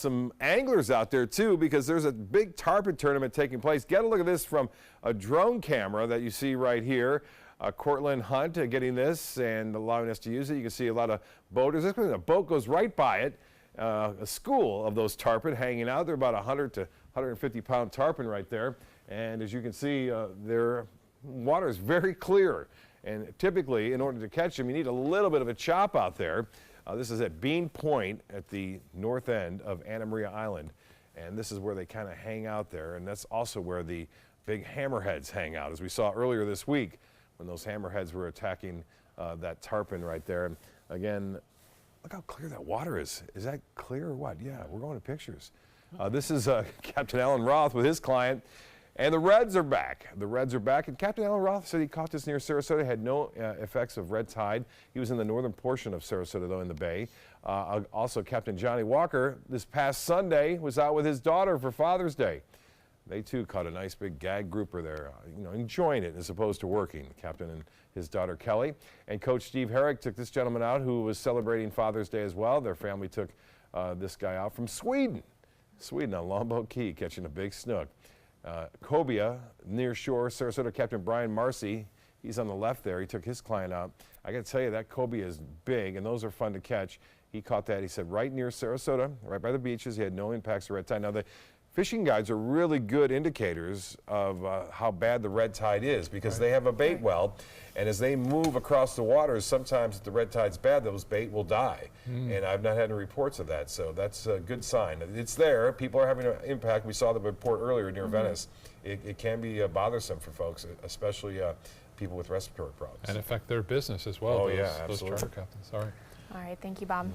Some anglers out there too, because there's a big tarpon tournament taking place. Get a look at this from a drone camera that you see right here. Cortland Hunt getting this and allowing us to use it. You can see a lot of boaters. A boat goes right by it. A school of those tarpon hanging out. They're about 100 to 150 pound tarpon right there. And as you can see, their water is very clear. And typically, in order to catch them, you need a little bit of a chop out there. This is at Bean Point at the north end of Anna Maria Island. And this is where they kind of hang out there. And that's also where the big hammerheads hang out, as we saw earlier this week when those hammerheads were attacking that tarpon right there. And again, look how clear that water is. Is that clear or what? Yeah, we're going to pictures. This is Captain Alan Roth with his client. And the Reds are back. The Reds are back. And Captain Alan Roth said he caught this near Sarasota, had no effects of red tide. He was in the northern portion of Sarasota, though, in the bay. Also, Captain Johnny Walker, this past Sunday, was out with his daughter for Father's Day. They, too, caught a nice big gag grouper there, enjoying it as opposed to working, the captain and his daughter Kelly. And Coach Steve Herrick took this gentleman out who was celebrating Father's Day as well. Their family took this guy out from Sweden. Sweden on Lombo Key, catching a big snook. Cobia, near shore, Sarasota Captain Brian Marcy, he's on the left there. He took his client out. I got to tell you, that cobia is big, and those are fun to catch. He caught that, he said, right near Sarasota, right by the beaches. He had no impacts of red tide. Now, the fishing guides are really good indicators of how bad the red tide is, because they have a bait well, and as they move across the waters, sometimes if the red tide's bad, those bait will die. And I've not had any reports of that, so that's a good sign. It's there. People are having an impact. We saw the report earlier near Venice. It can be bothersome for folks, especially people with respiratory problems. And affect their business as well. Oh, those, yeah, those absolutely. charter captains. Sorry. All right, thank you, Bob.